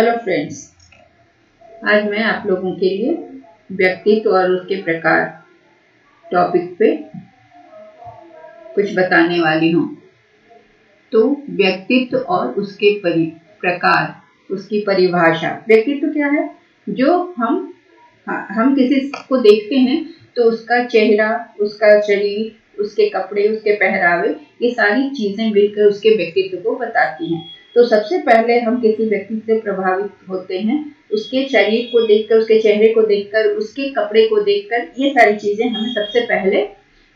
Hello friends, आज मैं आप लोगों के लिए व्यक्तित्व और उसके प्रकार टॉपिक पे कुछ बताने वाली हूँ। तो व्यक्तित्व और उसके प्रकार, उसकी परिभाषा। व्यक्तित्व क्या है? जो हम किसी को देखते हैं तो उसका चेहरा, उसका शरीर, उसके कपड़े, उसके पहरावे, ये सारी चीजें मिलकर उसके व्यक्तित्व को बताती हैं। तो सबसे पहले हम किसी व्यक्ति से प्रभावित होते हैं उसके शरीर को देखकर, उसके चेहरे को देखकर, उसके कपड़े को देखकर। ये सारी चीजें हमें सबसे पहले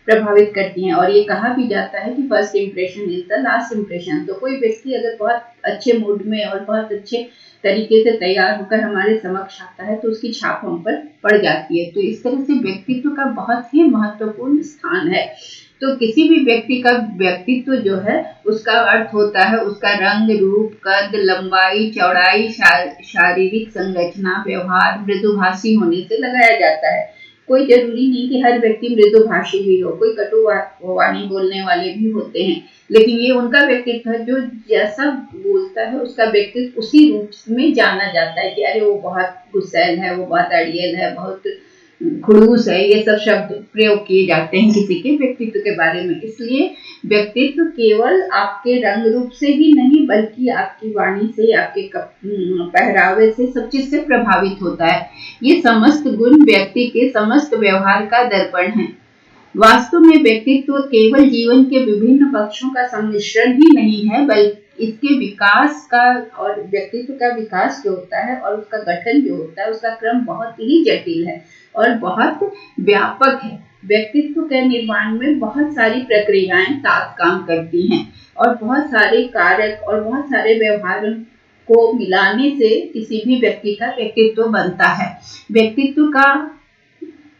प्रभावित करती हैं। और ये कहा भी जाता है कि first impression is the last impression. तो कोई व्यक्ति अगर बहुत अच्छे मूड में और बहुत अच्छे तरीके से तैयार होकर हमारे समक्ष आता है तो उसकी छाप हम पर पड़ जाती है। तो इस तरह से व्यक्तित्व का बहुत ही महत्वपूर्ण स्थान है। तो किसी भी व्यक्ति का व्यक्तित्व जो है उसका अर्थ होता है उसका रंग, रूप, कद, लंबाई, चौड़ाई, शारीरिक संरचना, व्यवहार, मृदुभाषी होने से लगाया जाता है। कोई जरूरी नहीं कि हर व्यक्ति मृदुभाषी ही हो, कोई कटु वाणी बोलने वाले भी होते हैं, लेकिन ये उनका व्यक्तित्व है जो जैसा बोलता है उसका व्यक्तित्व उसी रूप में जाना जाता है कि अरे वो बहुत गुस्सैल है, वो बहुत अड़ियल है, बहुत खड़ूस है। ये सब शब्द प्रयोग किए जाते हैं किसी के व्यक्तित्व के बारे में। इसलिए व्यक्तित्व केवल आपके रंग रूप से ही नहीं बल्कि आपकी वाणी से, आपके पहरावे से, सब चीज से प्रभावित होता है। ये समस्त गुण व्यक्ति के समस्त व्यवहार का दर्पण है। वास्तव में व्यक्तित्व केवल जीवन के विभिन्न पक्षों का सम्मिश्रण ही नहीं है बल्कि इसके विकास का, और व्यक्तित्व का विकास जो होता है और उसका गठन जो होता है उसका क्रम बहुत ही जटिल है और बहुत व्यापक है। व्यक्तित्व के निर्माण में बहुत सारी प्रक्रियाएं साथ काम करती हैं और बहुत सारे कारक और बहुत सारे व्यवहार को मिलाने से किसी भी व्यक्ति का व्यक्तित्व बनता है। व्यक्तित्व का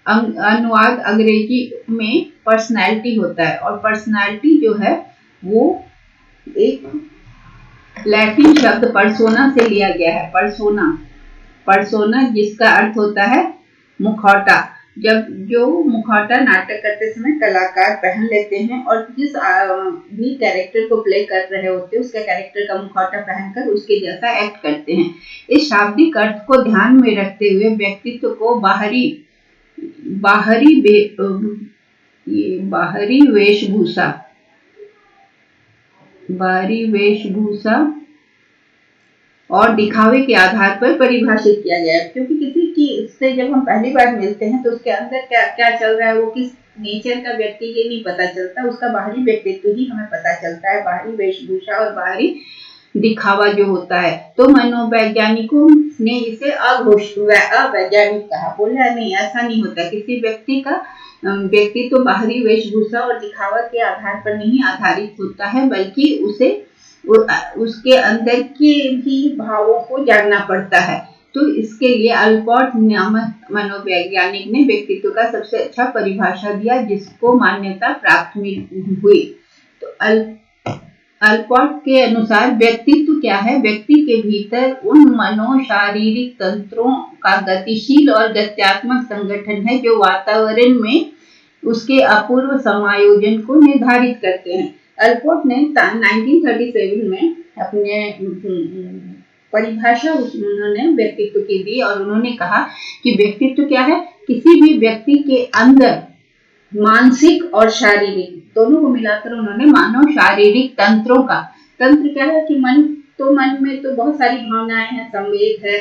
अनुवाद अंग्रेजी में पर्सनैलिटी होता है और पर्सनैलिटी जो है वो एक लैटिन शब्द पर्सोना से लिया गया है। पर्सोना जिसका अर्थ होता है मुखौटा। जब जो मुखौटा नाटक करते समय कलाकार पहन लेते हैं और जिस भी कैरेक्टर को प्ले कर रहे होते हैं उसके कैरेक्टर का मुखौटा पहनकर उसके जैसा एक्ट करते हैं। इस शाब्दिक अर्थ को ध्यान में रखते हुए व्यक्तित्व को बाहरी वेशभूषा और दिखावे के आधार पर परिभाषित किया गया है। क्योंकि किसी की से जब हम पहली बार मिलते हैं तो उसके अंदर क्या क्या चल रहा है, वो किस नेचर का व्यक्ति, ये नहीं पता चलता। उसका बाहरी व्यक्तित्व ही हमें पता चलता है, बाहरी वेशभूषा और बाहरी दिखावा जो होता है। तो मनोवैज्ञानिकों ने इसे अवैज्ञानिक कहा। बोला नहीं, ऐसा नहीं होता। किसी व्यक्ति का व्यक्तित्व बाहरी वेशभूषा और दिखावा के आधार पर नहीं आधारित होता है बल्कि उसके अंदर के भी भावों को जानना पड़ता है। तो इसके लिए अल्पोर्ट नामक मनोवैज्ञानिक ने व्यक्तित्व का सबसे अच्छा परिभाषा दिया जिसको मान्यता प्राप्त हुई। तो अल्पोर्ट के अनुसार व्यक्तित्व क्या है? व्यक्ति के भीतर उन मनोशारीरिक तंत्रों का गतिशील और गत्यात्मक संगठन है जो वातावरण में उसके अपूर्व समायोजन को निर्धारित करते हैं। अल्पोर्ट ने 1937 में अपने परिभाषा उन्होंने व्यक्तित्व की दी और उन्होंने कहा कि व्यक्तित्व क्या है? किसी भी व्यक्ति के अंदर मानसिक और शारीरिक दोनों को मिलाकर उन्होंने मानव शारीरिक तंत्रों का, तंत्र क्या है कि मन में तो बहुत सारी भावनाएं हैं, संवेग है,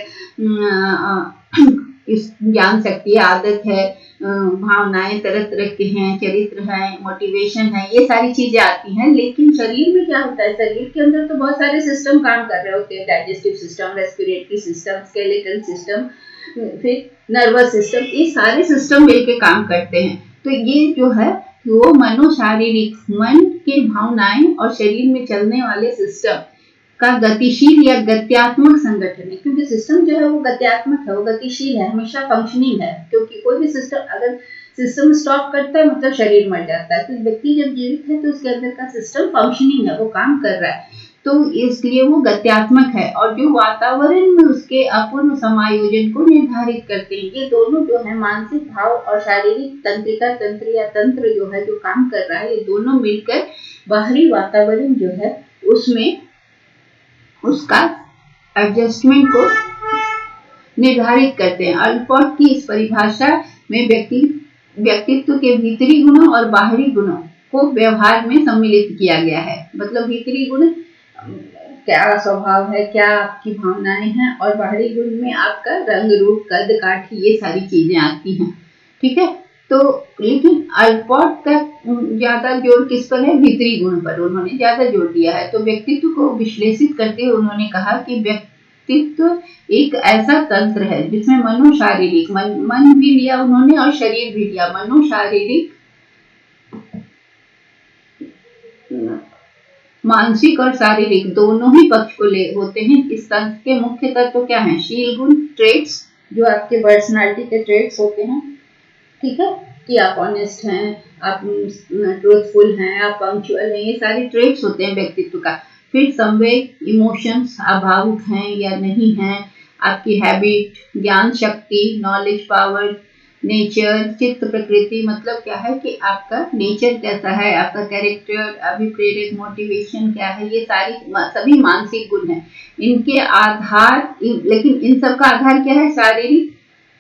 ज्ञान शक्ति है, आदत है, भावनाएं तरह तरह के हैं, चरित्र है, मोटिवेशन है, ये सारी चीजें आती हैं। लेकिन शरीर में क्या होता है? शरीर के अंदर तो बहुत सारे सिस्टम काम कर रहे होते हैं, digestive system, respiratory system, skeletal system, फिर नर्वस सिस्टम, ये सारे सिस्टम मिलकर काम करते हैं। तो ये जो है वो मनोशारीरिक, मन के भावनाएं और शरीर में चलने वाले सिस्टम का गतिशील या गत्यात्मक संगठन है। क्योंकि सिस्टम जो है वो गत्यात्मक है, वो गतिशील है, हमेशा फंक्शनिंग है। क्योंकि कोई भी सिस्टम अगर सिस्टम स्टॉप करता है मतलब शरीर मर जाता है। तो व्यक्ति जब जीवित है तो उसके अंदर का सिस्टम फंक्शनिंग है, वो काम कर रहा है, तो इसलिए वो गत्यात्मक है। और जो वातावरण में उसके अपूर्व समायोजन को निर्धारित करते हैं, ये दोनों जो है मानसिक भाव और शारीरिक तंत्रिका, तंत्र या तंत्र जो है जो काम कर रहा है, ये दोनों मिलकर बाहरी वातावरण जो है उसमें उसका एडजस्टमेंट को निर्धारित करते हैं। अल्पॉट की इस परिभाषा में व्यक्तित्व के भीतरी गुणों और बाहरी गुणों को व्यवहार में सम्मिलित किया गया है। मतलब भीतरी गुण क्या स्वभाव है, क्या आपकी भावनाएं हैं, और बाहरी गुण में आपका रंग रूप कद काठी ये सारी चीजें आती हैं। ठीक है, तो लेकिन अल्पॉट का ज्यादा जोर किस पर है? भीतरी गुण पर उन्होंने ज्यादा जोर दिया है। तो व्यक्तित्व को विश्लेषित करते हुए उन्होंने कहा कि व्यक्तित्व एक ऐसा तंत्र है जिसमें मनोशारीरिक मन भी लिया उन्होंने और शरीर भी लिया। मनोशारीरिक, मानसिक और शारीरिक दोनों ही पक्ष को ले होते हैं। इस तंत्र के मुख्य तत्व क्या हैं? शील गुण, ट्रेट्स, जो आपके पर्सनालिटी के ट्रेट्स होते हैं। ठीक है, कि आप ऑनेस्ट हैं, आप ट्रूथफुल हैं, आप पंक्चुअल हैं, ये सारे ट्रेट्स होते हैं व्यक्तित्व का। फिर संवेग, इमोशंस, आप भावुक हैं या नहीं हैं, आपकी हैबिट, ज्ञान शक्ति, नॉलेज पावर, नेचर, चित्त प्रकृति, मतलब क्या है कि आपका नेचर कैसा है, आपका कैरेक्टर, अभिप्रेरक, मोटिवेशन क्या है, ये सारी सभी मानसिक गुण हैं। इनके आधार लेकिन इन सब का आधार क्या है? शारीरिक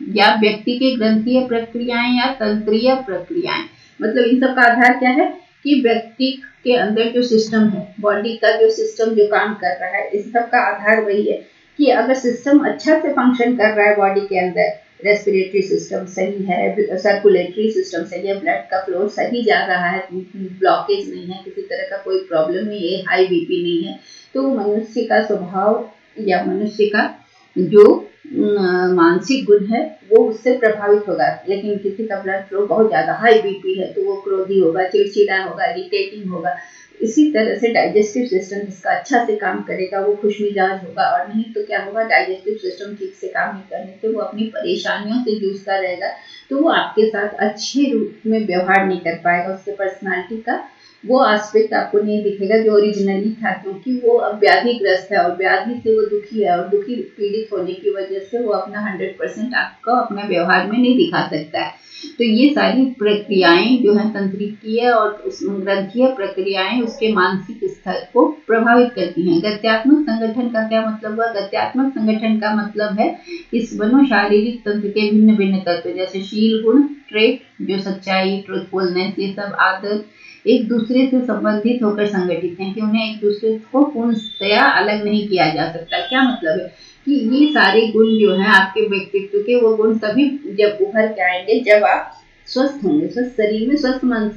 या व्यक्ति के ग्रंथीय प्रक्रियाएं या तंत्रीय प्रक्रियाएं। मतलब इन सब का आधार क्या है कि व्यक्ति के अंदर जो सिस्टम है, बॉडी का जो सिस्टम जो काम कर रहा है, इस सब का आधार वही है कि अगर सिस्टम अच्छा से फंक्शन कर रहा है बॉडी के अंदर, रेस्पिरेटरी सिस्टम सही है, सर्कुलेटरी सिस्टम सही है, ब्लड का फ्लो सही जा रहा है, ब्लॉकेज नहीं है, किसी तरह का कोई प्रॉब्लम नहीं है, हाई बीपी नहीं है, तो मनुष्य का स्वभाव या मनुष्य का जो मानसिक गुण है वो उससे प्रभावित होगा। लेकिन किसी का ब्लड फ्लो बहुत ज्यादा हाई बीपी है तो वो क्रोधी होगा, चिड़चिड़ा होगा, इरिटेटिंग होगा। इसी तरह से डाइजेस्टिव सिस्टम जिसका अच्छा से काम करेगा वो खुशमिजाज होगा, और नहीं तो क्या होगा, डाइजेस्टिव सिस्टम ठीक से काम नहीं करने से वो अपनी परेशानियों से जूझता रहेगा, तो वो आपके साथ अच्छे रूप में व्यवहार नहीं कर पाएगा। उसके पर्सनालिटी का वो एस्पेक्ट आपको नहीं दिखेगा जो ओरिजिनली था, क्योंकि वो अब व्याधिग्रस्त है और व्याधि से वो दुखी है, और दुखी पीड़ित होने की वजह से वो अपना 100% आपको अपने व्यवहार में नहीं दिखा सकता है। तो ये सारी प्रक्रियाएं जो है तंत्रिकीय और ग्रंथीय प्रक्रियाएं उसके मानसिक स्तर को प्रभावित करती हैं। गत्यात्मक संगठन का क्या मतलब हुआ? गत्यात्मक संगठन का मतलब है इस मनोशारीरिक तंत्र के भिन्न भिन्न तत्व, जैसे शील गुण, ट्रेट, जो सच्चाई, ट्रूथफुलनेस, ये सब आदत एक दूसरे से संबंधित होकर संगठित हैं कि उन्हें एक दूसरे को पूर्णतया अलग नहीं किया जा सकता। क्या मतलब है कि ये सारे गुण जो हैं आपके व्यक्तित्व के, वो गुण तभी जब उभर के आएंगे जब आप स्वस्थ होंगे। स्वस्थ शरीर में स्वस्थ मन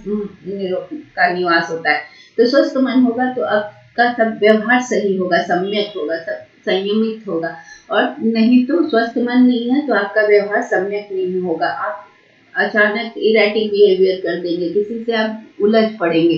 का निवास होता है। तो स्वस्थ मन होगा तो आपका सब व्यवहार सही होगा, सम्यक होगा, सब संयमित होगा, और नहीं तो स्वस्थ मन नहीं है तो आपका व्यवहार सम्यक नहीं होगा। आप अचानक इरेटिक बिहेवियर कर देंगे, किसी से आप उलझ पड़ेंगे।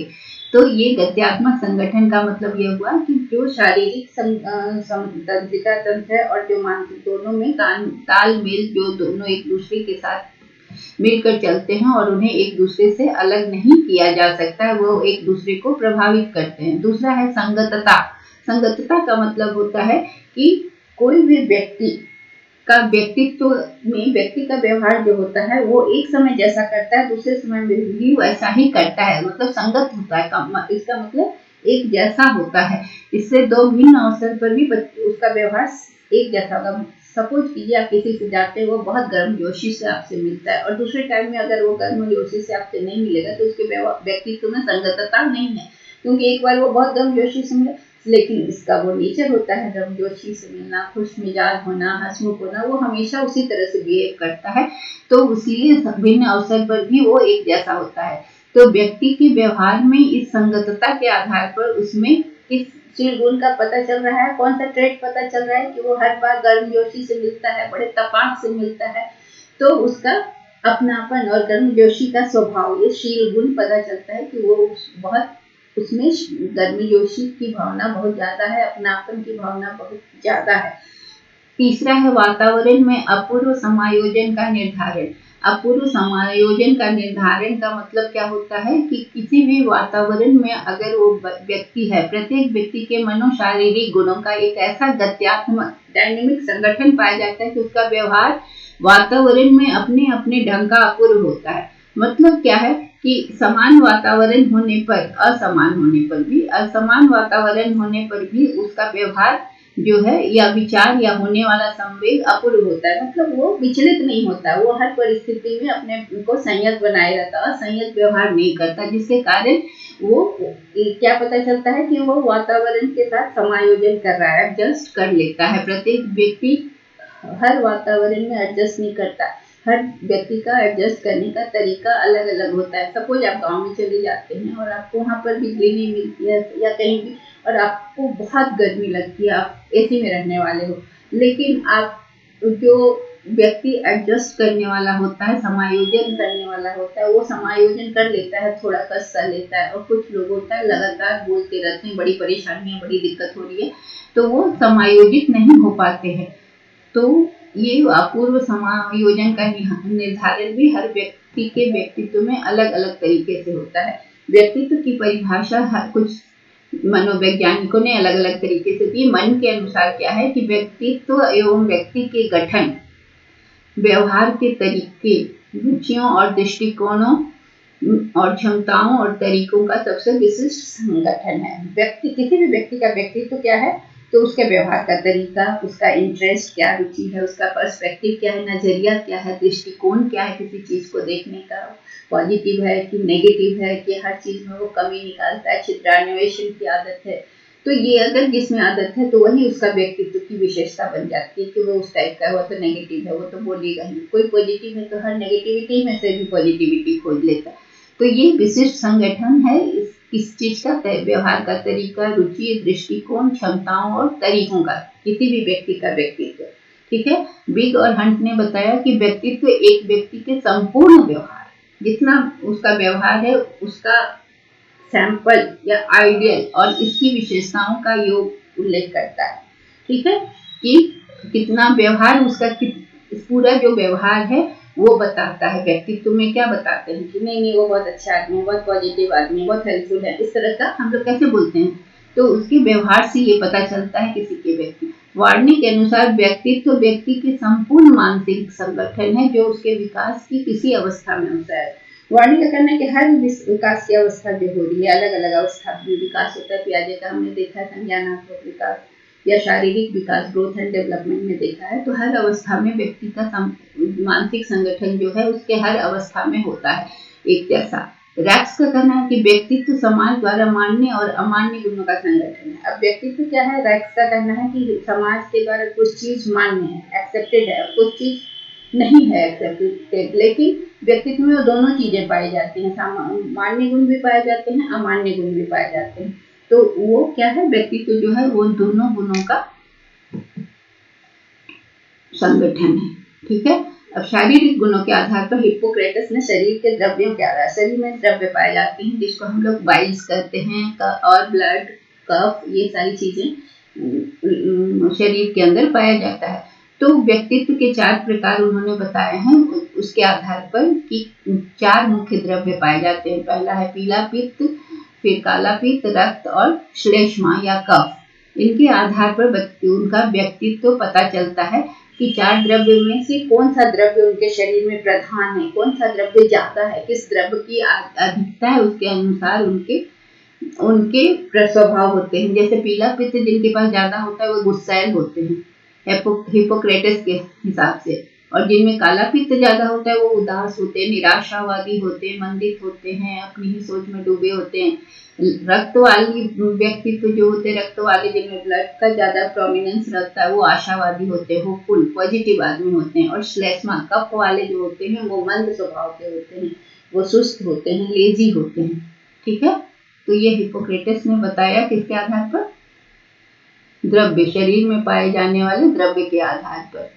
तो ये गत्यात्मक संगठन का मतलब ये हुआ कि जो शारीरिक तंत्रिका तंत्र है और जो मानसिक, दोनों में तालमेल, जो दोनों एक दूसरे के साथ मिलकर चलते हैं और उन्हें एक दूसरे से अलग नहीं किया जा सकता, वो एक दूसरे को प्रभावित करते हैं। दूसरा है संगतता। संगतता का मतलब होता है कि कोई भी व्यक्ति का व्यक्तित्व में व्यक्ति का व्यवहार जो होता है वो एक समय जैसा करता है दूसरे समय में भी वैसा ही करता है, मतलब संगत होता है। इसका मतलब एक जैसा होता है। इससे दो भिन्न अवसर पर भी उसका व्यवहार एक जैसा होगा। सपोज कीजिए आप किसी से जाते हैं, वो बहुत गर्मजोशी से आपसे मिलता है, और दूसरे टाइम में अगर वो गर्मजोशी से आपसे नहीं मिलेगा तो उसके व्यक्तित्व में संगतता नहीं है, क्योंकि एक बार वो बहुत गर्मजोशी से मिले, लेकिन इसका वो नेचर होता है गर्मजोशी से मिलना, खुश मिजाज होना, हंसमुख होना, वो हमेशा उसी तरह से बिहेव करता है। तो इसलिए भिन्न अवसर पर भी वो एक जैसा होता है। तो व्यक्ति के व्यवहार में इस संगतता के आधार पर उसमें किस शील गुण का पता चल रहा है, कौन सा ट्रेट पता चल रहा है कि वो हर बार गर्मजोशी से मिलता है, बड़े तपाक से मिलता है, तो उसका अपनापन और गर्मजोशी का स्वभाव, ये शील गुण पता चलता है कि वो बहुत उसमें गर्मजोशी की भावना बहुत ज्यादा है, अपनापन की भावना बहुत ज्यादा है। तीसरा है वातावरण में अपूर्व समायोजन का निर्धारण। अपूर्व समायोजन का निर्धारण का मतलब क्या होता है कि किसी भी वातावरण में अगर वो व्यक्ति है, प्रत्येक व्यक्ति के मनोशारीरिक गुणों का एक ऐसा गत्यात्मक डायनेमिक संगठन पाया जाता है कि उसका व्यवहार वातावरण में अपने अपने ढंग का अपूर्व होता है। मतलब क्या है कि समान वातावरण होने पर, असमान वातावरण होने पर भी उसका व्यवहार जो है या विचार या होने वाला संवेग अपूर्व होता है, मतलब वो विचलित नहीं होता, वो हर परिस्थिति में अपने को संयत बनाए रहता है, संयत व्यवहार नहीं करता, जिसके कारण वो क्या पता चलता है कि वो वातावरण के साथ समायोजन कर रहा है, एडजस्ट कर लेता है। प्रत्येक व्यक्ति हर वातावरण में एडजस्ट नहीं करता, हर व्यक्ति का एडजस्ट करने का तरीका अलग अलग होता है। सपोज आप गांव में चले जाते हैं और आपको वहाँ पर बिजली नहीं मिलती है या कहीं भी, और आपको बहुत गर्मी लगती है, आप एसी में रहने वाले हो, लेकिन आप जो व्यक्ति एडजस्ट करने वाला होता है, समायोजन करने वाला होता है, वो समायोजन कर लेता है, थोड़ा कष्ट सह लेता है। और कुछ लोग होता है लगातार बोलते रहते हैं, बड़ी परेशानी है, बड़ी दिक्कत हो रही है, तो वो समायोजित नहीं हो पाते हैं। तो ये अपूर्व समायोजन का निर्धारण भी हर व्यक्ति के व्यक्तित्व में अलग अलग तरीके से होता है। व्यक्तित्व की परिभाषा हर कुछ मनोवैज्ञानिकों ने अलग अलग तरीके से दी। मन के अनुसार क्या है कि व्यक्तित्व एवं व्यक्ति के गठन, व्यवहार के तरीके, रुचियों और दृष्टिकोणों और क्षमताओं और तरीकों का सबसे विशिष्ट संगठन है। व्यक्ति, किसी भी व्यक्ति का व्यक्तित्व क्या है, तो उसके व्यवहार का तरीका, उसका इंटरेस्ट क्या, रुचि है, उसका पर्सपेक्टिव क्या है, नजरिया क्या है, दृष्टिकोण क्या है किसी चीज को देखने का, पॉजिटिव है कि नेगेटिव है, कि हर चीज में वो कमी निकालता है, छिद्रान्वेषण की आदत है। तो ये अगर जिसमें आदत है तो वही उसका व्यक्तित्व की विशेषता बन जाती है कि वो उस टाइप का है। वो तो नेगेटिव है, वो तो बोलेगा ही। कोई पॉजिटिव है तो हर नेगेटिविटी में से भी पॉजिटिविटी खोज लेता है। तो ये विशिष्ट संगठन है इस चीज का, व्यवहार का तरीका, रुचि, दृष्टिकोण, क्षमताओं और तरीकों का, किसी भी व्यक्ति का व्यक्तित्व। ठीक है। बिग और हंट ने बताया कि व्यक्तित्व एक व्यक्ति के संपूर्ण व्यवहार, जितना उसका व्यवहार है उसका सैंपल या आइडियल और इसकी विशेषताओं का योग उल्लेख करता है। ठीक है, कि कितना व्यवहार उसका, पूरा जो व्यवहार है वो बताता है। व्यक्तित्व में क्या बताते हैं कि नहीं वो बहुत अच्छा आदमी है, बहुत पॉजिटिव आदमी है, बहुत हेल्पफुल है, इस तरह का हम लोग कैसे बोलते हैं, तो उसके व्यवहार से ये पता चलता है किसी के व्यक्ति। वार्नी के अनुसार व्यक्तित्व व्यक्ति के संपूर्ण मानसिक संगठन है जो उसके विकास की किसी अवस्था में होता है। वार्नी का कहना है कि हर विकास की अवस्था जो हो रही है, अलग अलग अवस्था में विकास होता है। पियाजे का हमने देखा है संज्ञानात्मक विकास या शारीरिक विकास, ग्रोथ एंड डेवलपमेंट में देखा है। तो हर अवस्था में व्यक्ति का मानसिक संगठन जो है उसके हर अवस्था में होता है एक जैसा। रैक्स का कहना है कि व्यक्तित्व समाज द्वारा मान्य और अमान्य गुणों का संगठन है। अब व्यक्तित्व क्या है, रैक्स का कहना है कि समाज के द्वारा कुछ चीज मान्य है, एक्सेप्टेड है, कुछ चीज नहीं है एक्सेप्टेड, लेकिन व्यक्तित्व में दोनों चीजें पाई जाती हैं, मान्य गुण भी पाए जाते हैं, अमान्य गुण भी पाए जाते हैं। तो वो क्या है, व्यक्तित्व जो है वो दोनों गुणों का संगठन है। ठीक है। अब शारीरिक गुणों के आधार पर हिप्पोक्रेटस ने शरीर के द्रव्यों के आधार, शरीर में द्रव्य पाए जाते हैं जिसको हम लोग बाइल्स कहते हैं, और ब्लड, कफ, ये सारी चीजें शरीर के अंदर पाया जाता है। तो व्यक्तित्व के 4 प्रकार उन्होंने बताए हैं उसके आधार पर कि 4 मुख्य द्रव्य पाए जाते हैं। पहला है पीला पित्त, फिर काला पित्त, रक्त और श्लेष्मा या कफ। इनके आधार पर उनका व्यक्तित्व पता चलता है कि 4 द्रव्य में से कौन सा द्रव्य उनके शरीर में प्रधान है, कौन सा द्रव्य ज्यादा है, किस द्रव्य की अधिकता है, उसके अनुसार उनके स्वभाव होते हैं। जैसे पीला पित्त जिनके पास ज्यादा होता है वो गुस्सैल होते हैं हिप्पोक्रेटस के हिसाब से, और जिनमें काला पित्त ज्यादा होता है वो उदास होते हैं, निराशावादी होते हैं, मंदित होते हैं, अपनी ही सोच में डूबे होते हैं। रक्त वाली व्यक्तित्व जो होते हैं, रक्त वाले जिनमें ब्लड का ज्यादा प्रोमिनेंस रहता है वो आशावादी होते हैं, होपफुल, पॉजिटिव आदमी होते हैं। और श्लेष्मा कफ वाले जो होते हैं वो मंद स्वभाव के होते हैं, वो सुस्त होते हैं, लेजी होते हैं। ठीक है। तो ये हिप्पोक्रेटस ने बताया किसके आधार पर, द्रव्य, शरीर में पाए जाने वाले द्रव्य के आधार पर।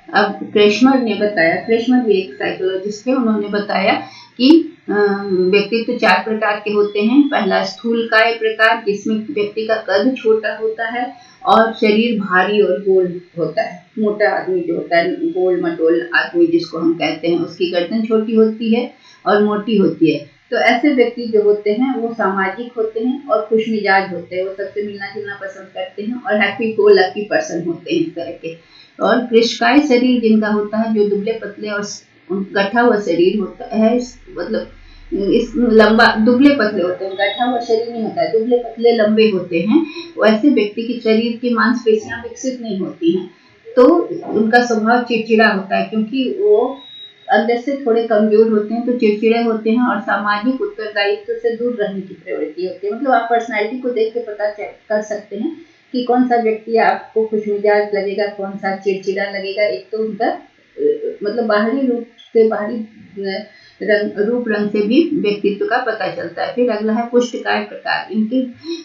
अब क्रेशमर ने बताया, क्रेशमर भी एक साइकोलॉजिस्ट है, उन्होंने बताया कि व्यक्तित्व 4 प्रकार के होते हैं। पहला स्थूलकाय प्रकार, जिसमें व्यक्ति का कद छोटा होता है और शरीर भारी और गोल होता है। मोटा आदमी जो होता है, गोल मटोल आदमी जिसको हम कहते हैं, उसकी गर्दन छोटी होती है और मोटी होती है। तो ऐसे व्यक्ति जो होते हैं वो सामाजिक होते हैं और खुश मिजाज होते हैं, वो सबसे मिलना जुलना पसंद करते हैं और हैप्पी गो लकी पर्सन होते हैं इस तरह के। और कृशकाय शरीर जिनका होता है, जो दुबले पतले और गठा हुआ शरीर होता है, मतलब इस लंबा दुबले पतले होते हैं, गठा हुआ शरीर नहीं होता है, दुबले पतले लंबे होते हैं। वैसे व्यक्ति की शरीर की मांसपेशियां विकसित नहीं होती हैं, तो उनका स्वभाव चिड़चिड़ा होता है, क्योंकि वो अंदर से थोड़े कमजोर होते हैं, तो चिड़चिड़े होते हैं और सामाजिक उत्तरदायित्व से दूर रहने की प्रवृत्ति होती है। मतलब आप पर्सनैलिटी को देख के पता कर सकते हैं कि कौन सा व्यक्ति आपको खुशमिजाज लगेगा, कौन सा चिड़चिड़ा लगेगा। एक तो उनका मतलब बाहरी रूप से, बाहरी रूप रंग से भी व्यक्तित्व का पता चलता है। फिर अगला है पुष्टकाय प्रकार। इनकी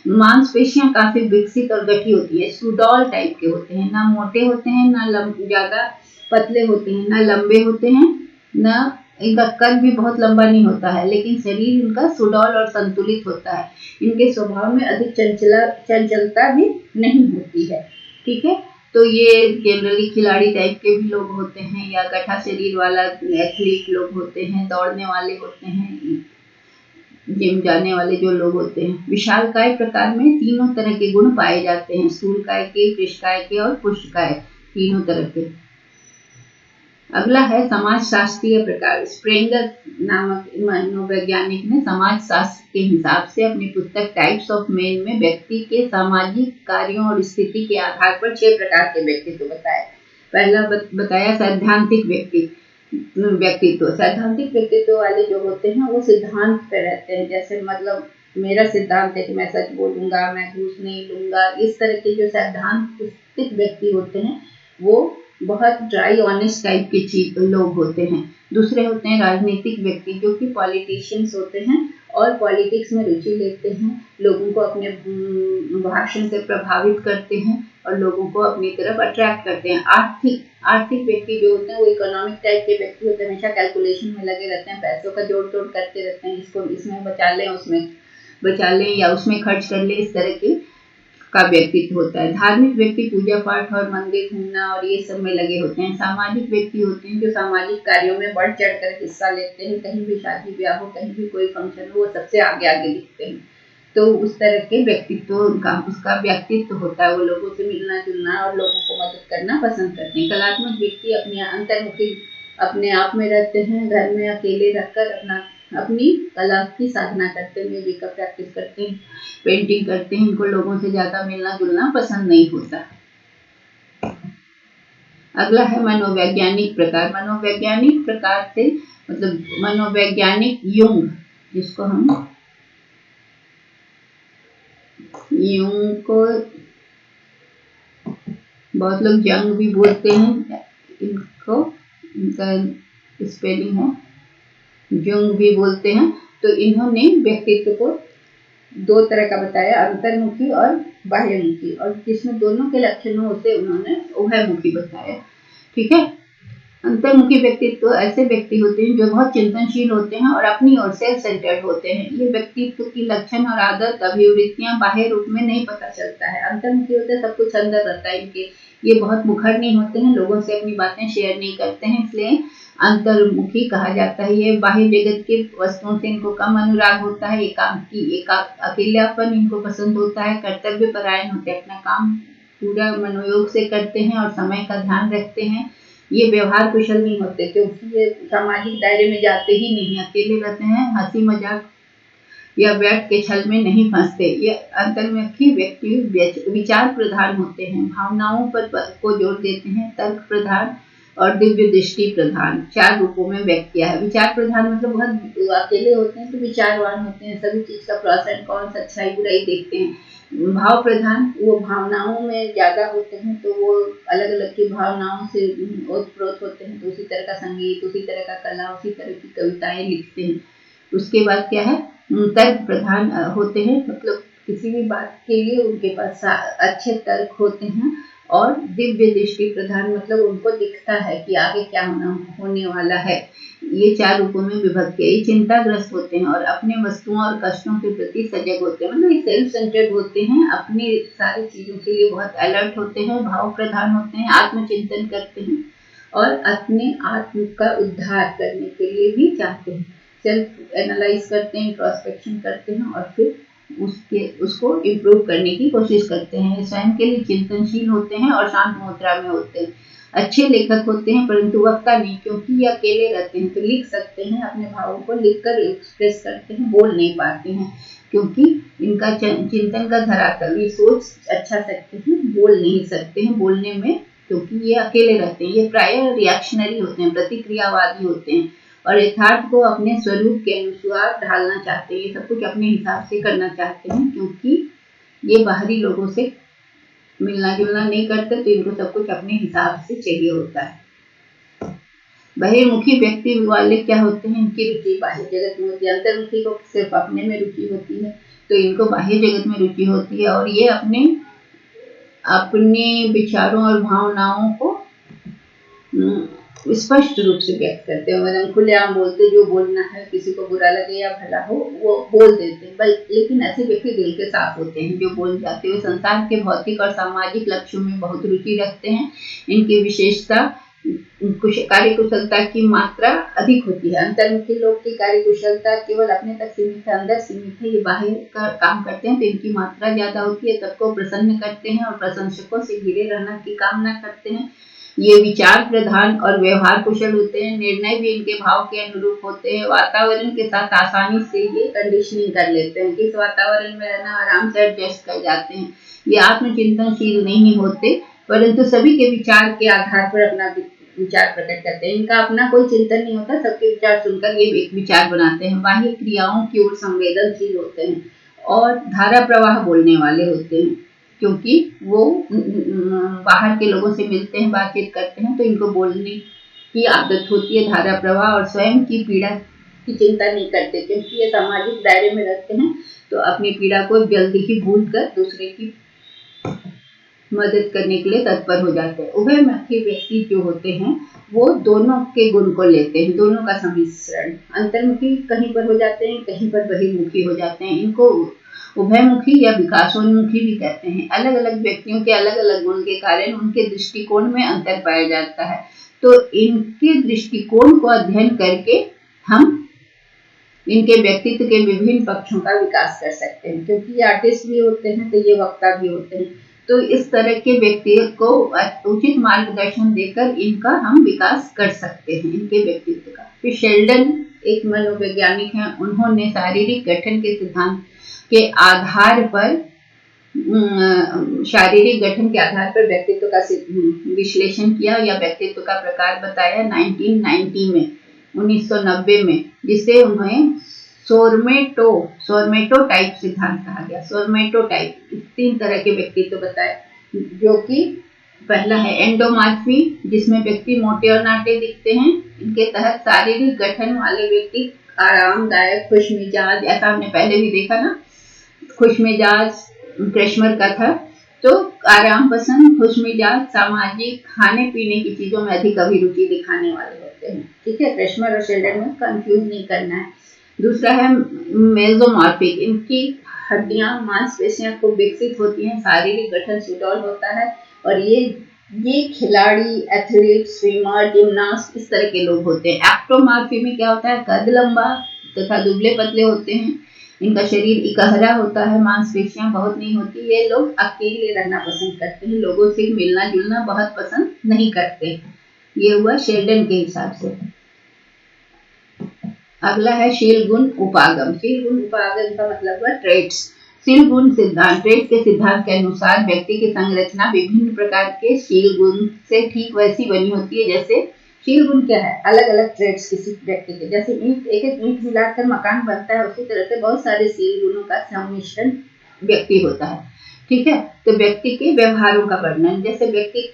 मांसपेशियां काफी विकसित और गठी होती है, सुडौल टाइप के होते हैं, ना मोटे होते हैं, ना ज्यादा पतले होते हैं, ना लंबे होते हैं, ना इनका कद भी बहुत लंबा नहीं होता है, लेकिन शरीर इनका सुडौल और संतुलित होता है। इनके स्वभाव में अधिक चंचलता भी नहीं होती है। ठीक है, तो ये जनरली खिलाड़ी टाइप के भी लोग होते हैं, या गठा शरीर वाला एथलीट लोग होते हैं, दौड़ने वाले होते हैं, जिम जाने वाले जो लोग होते हैं। विशालकाय प्रकार में तीनों तरह के गुण पाए जाते हैं, स्थूलकाय के, कृशकाय के और पुष्टकाय, तीनों तरह के। अगला है समाजशास्त्रीय प्रकार। स्प्रेंगर नामक मनोवैज्ञानिक ने समाजशास्त्र के हिसाब से अपनी पुस्तक टाइप्स ऑफ मेन में व्यक्ति के सामाजिक कार्यों और स्थिति के आधार पर 6 प्रकार के व्यक्तित्व बताए। पहला बताया सैद्धांतिक व्यक्तित्व। सैद्धांतिक व्यक्तित्व वाले जो होते हैं वो सिद्धांत पे रहते हैं, जैसे मतलब मेरा सिद्धांत है कि मैं सच बोलूंगा, मैं घूस नहीं लूंगा। इस तरह के जो सैद्धांतिक व्यक्ति होते हैं वो बहुत ड्राई ऑनेस्ट टाइप के लोग होते हैं। दूसरे होते हैं राजनीतिक व्यक्ति, जो कि पॉलिटिशियंस होते हैं और पॉलिटिक्स में रुचि लेते हैं, लोगों को अपने भाषण से प्रभावित करते हैं और लोगों को अपनी तरफ अट्रैक्ट करते हैं। आर्थिक व्यक्ति जो होते हैं वो इकोनॉमिक टाइप के व्यक्ति होते हैं, हमेशा कैलकुलेशन में लगे रहते हैं, पैसों का जोड़ तोड़ करते रहते हैं, इसको इसमें बचा लें, उसमें बचा लें या उसमें खर्च कर लें, इस तरह के का व्यक्तित्व होता है। धार्मिक व्यक्ति पूजा पाठ और मंदिर घूमना और ये सब में लगे होते हैं। सामाजिक व्यक्ति होते हैं जो सामाजिक कार्यों में बढ़ चढ़ कर हिस्सा लेते हैं, कहीं भी शादी ब्याह हो, कहीं भी कोई फंक्शन हो, वो सबसे आगे आगे दिखते हैं। तो उस तरह के व्यक्तित्व उसका व्यक्तित्व होता है, वो लोगों से मिलना जुलना और लोगों को मदद करना पसंद करते हैं। कलात्मक व्यक्ति अपने अंतर्मुखी अपने आप में रहते हैं, घर में अकेले रहकर अपनी कला की साधना करते हैं, म्यूजिक का प्रैक्टिस करते हैं, पेंटिंग करते हैं। इनको लोगों से ज्यादा मिलना जुलना पसंद नहीं होता। अगला है मनोवैज्ञानिक प्रकार। मनोवैज्ञानिक प्रकार से मतलब मनोवैज्ञानिक युंग, जिसको हम युंग को बहुत लोग जंग भी बोलते हैं, इनको इनका स्पेलिंग है जुंग भी बोलते हैं। तो इन्होंने व्यक्तित्व को 2 तरह का बताया, अंतर्मुखी और बाह्यमुखी, और जिसमें दोनों के लक्षणों से उन्होंने उभयमुखी बताया। ठीक है, अंतर्मुखी व्यक्तित्व ऐसे व्यक्ति होते हैं जो बहुत चिंतनशील होते हैं और अपनी ओर सेल्फ सेंटर्ड होते हैं। ये व्यक्तित्व की लक्षण और आदत अभिवृत्तियां बाह्य रूप में नहीं पता चलता है। अंतर्मुखी होते हैं, सब कुछ अंदर रहता है इनके। ये बहुत मुखर नहीं होते हैं, लोगों से अपनी बातें शेयर नहीं करते हैं, इसलिए अंतर्मुखी कहा जाता है। ये बाह्य जगत के वस्तुओं से इनको कम अनुराग होता है, अकेलापन इनको पसंद होता है, कर्तव्य परायण होते हैं, अपना काम पूरा मनोयोग से करते हैं और समय का ध्यान रखते हैं। ये व्यवहार कुशल नहीं होते, क्योंकि ये सामाजिक दायरे में जाते ही नहीं, अकेले रहते हैं, हंसी मजाक या व्यर्थ के छल में नहीं फंसते। ये अंतर्मुखी व्यक्ति विचार प्रधान होते हैं, भावनाओं पर को जोर देते हैं, तर्क प्रधान और दिव्य दृष्टि प्रधान, 4 रूपों में व्यक्त किया है। विचार प्रधान मतलब बहुत अकेले होते हैं तो विचारवान होते हैं, सभी चीज का प्रोस एंड कॉन्स, अच्छाई बुराई देखते हैं। भाव प्रधान, वो भावनाओं में ज्यादा होते हैं, तो वो अलग अलग की भावनाओं से ओतप्रोत होते हैं, तो उसी तरह का संगीत, उसी तरह का कला, उसी तरह की कविताएं लिखते हैं। उसके बाद क्या है, तर्क प्रधान होते हैं, मतलब किसी भी बात के लिए उनके पास अच्छे तर्क होते हैं। और दिव्य दृष्टि प्रधान मतलब उनको दिखता है कि आगे क्या होने वाला है। ये 4 रूपों में विभक्त है। ये चिंताग्रस्त होते हैं और अपने वस्तुओं और कष्टों के प्रति सजग होते हैं, मतलब सेल्फ सेंटर्ड होते हैं, अपनी सारी चीजों के लिए बहुत अलर्ट होते हैं, भाव प्रधान होते हैं, आत्मचिंतन करते हैं और अपने आत्म का उद्धार करने के लिए भी चाहते हैं, सेल्फ एनालाइज करते हैं, इंट्रोस्पेक्शन करते हैं और फिर उसको इम्प्रूव करने की कोशिश करते हैं। स्वयं के लिए चिंतनशील होते हैं और शांत मुद्रा में होते हैं। अच्छे लेखक होते हैं परंतु वक्ता नहीं, क्योंकि ये अकेले रहते हैं तो लिख सकते हैं, अपने भावों को लिखकर एक्सप्रेस करते हैं, बोल नहीं पाते हैं क्योंकि इनका चिंतन का धरातल, ये सोच अच्छा सकते हैं, बोल नहीं सकते हैं बोलने में, क्योंकि ये अकेले रहते हैं। ये प्रायः रिएक्शनरी होते हैं, प्रतिक्रियावादी होते हैं और यथार्थ को अपने स्वरूप के अनुसार ढालना चाहते हैं। ये सब कुछ अपने हिसाब से करना चाहते हैं क्योंकि ये बाहरी लोगों से मिलना जुलना नहीं करते, तो इनको सब कुछ अपने हिसाब से चाहिए होता है। बहिर्मुखी व्यक्ति वाले क्या होते हैं, इनकी रुचि बाह्य जगत में होती है। अंतर्मुखी को सिर्फ अपने में रुचि होती है, तो इनको बाह्य जगत में रुचि होती है और ये अपने विचारों और भावनाओं को स्पष्ट रूप से व्यक्त करते हैं। मतलब खुलेआम बोलते, जो बोलना है, किसी को बुरा लगे या भला हो वो बोल देते हैं। लेकिन ऐसे व्यक्ति दिल के साफ होते हैं जो बोल जाते हैं। संसार के भौतिक और सामाजिक लक्ष्यों में बहुत रुचि रखते हैं। इनकी विशेषता कार्यकुशलता की मात्रा अधिक होती है। अंतर्मुखी लोग की कार्यकुशलता केवल अपने तक सीमित है, अंदर सीमित है। ये बाहर का काम करते हैं तो इनकी मात्रा ज्यादा होती है, सबको प्रसन्न करते हैं और प्रशंसकों से घिरे रहना की कामना करते हैं। ये विचार प्रधान और व्यवहार कुशल होते हैं। निर्णय भी इनके भाव के अनुरूप होते हैं। वातावरण के साथ आसानी से ये कंडीशनिंग कर लेते हैं, किस वातावरण में रहना, आराम से एडजस्ट कर जाते हैं। ये आत्मचिंतनशील नहीं होते परंतु सभी के विचार के आधार पर अपना विचार प्रकट करते हैं। इनका अपना कोई चिंतन नहीं होता, सबके विचार सुनकर ये एक विचार बनाते हैं। बाह्य क्रियाओं की ओर संवेदनशील होते हैं और धारा प्रवाह बोलने वाले होते हैं, क्योंकि वो बाहर के लोगों से मिलते हैं, बातचीत करते हैं, तो इनको बोलने की आदत होती है, धारा प्रवाह। और स्वयं की पीड़ा की चिंता नहीं करते, क्योंकि ये सामाजिक दायरे में रहते हैं तो अपनी पीड़ा को जल्दी ही भूलकर दूसरे की मदद करने के लिए तत्पर हो जाते हैं। उभयमुखी व्यक्ति जो होते हैं वो दोनों के गुण को लेते हैं, दोनों का सम्मिश्रण। अंतर्मुखी कहीं पर हो जाते हैं, कहीं पर बहिर्मुखी हो जाते हैं। इनको उभयमुखी या विकासोन्मुखी भी कहते हैं। अलग अलग व्यक्तियों के अलग अलग गुण के कारण उनके दृष्टिकोण में अंतर पाया जाता है, तो इनके दृष्टिकोण को अध्ययन करके हम इनके व्यक्तित्व के विभिन्न पक्षों का विकास कर सकते हैं। क्योंकि ये आर्टिस्ट भी होते हैं तो ये वक्ता भी होते हैं, तो इस तरह के व्यक्ति को उचित मार्गदर्शन देकर इनका हम विकास कर सकते हैं, इनके व्यक्तित्व का। फिर शेल्डन एक मनोवैज्ञानिक हैं, उन्होंने शारीरिक गठन के सिद्धांत के आधार पर व्यक्तित्व का विश्लेषण किया या व्यक्तित्व का प्रकार बताया 1990 में, 1990 में, जिसे उन्हें सोरमेटो टाइप सिद्धांत कहा गया। सोरमेटोटाइप 3 तरह के व्यक्तित्व बताए, जो कि पहला है एंडोमार्फी, जिसमें व्यक्ति मोटे और नाटे दिखते हैं। इनके तहत शारीरिक गठन वाले व्यक्ति आरामदायक, खुशमिजाज, ऐसा हमने पहले भी देखा ना, खुशमिजाज क्रेशमर का था, तो आराम पसंद, खुशमिजाज, सामाजिक, खाने पीने की चीजों में अधिक अभिरुचि दिखाने वाले होते हैं। ठीक है, क्रेशमर और शेल्डन में कंफ्यूज नहीं करना है। दूसरा है मेसोमॉर्फिक, इनकी हड्डियां मांसपेशियां खूब विकसित होती हैं, शारीरिक गठन सुडौल होता है और ये खिलाड़ी, एथलीट, स्विमर, जिम्नास्ट, इस तरह के लोग होते हैं। एक्टोमॉर्फी में क्या होता है, कद लंबा तथा दुबले पतले होते हैं। इनका शरीर इकहरा होता है, मांसपेशियां बहुत नहीं होती। ये लोग अकेले रहना पसंद करते हैं, लोगों से मिलना जुलना बहुत पसंद नहीं करते। ये हुआ शेल्डन के हिसाब से। अगला है शील गुण उपागम। शील गुण उपागम का मतलब हुआ ट्रेट्स। शील गुण सिद्धांत, ट्रेट्स के सिद्धांत के अनुसार व्यक्ति की संरचना विभिन्न प्रकार के शील गुण से ठीक वैसी बनी होती है। जैसे शील गुण क्या है, अलग अलग ट्रेट्स किसी व्यक्ति के, जैसे एक ईंट मिलाकर मकान बनता है, उसी तरह से बहुत सारे शील गुणों का सम्मिश्रण व्यक्ति होता है। ठीक है, तो व्यक्ति के व्यवहारों का वर्णन, जैसे व्यक्ति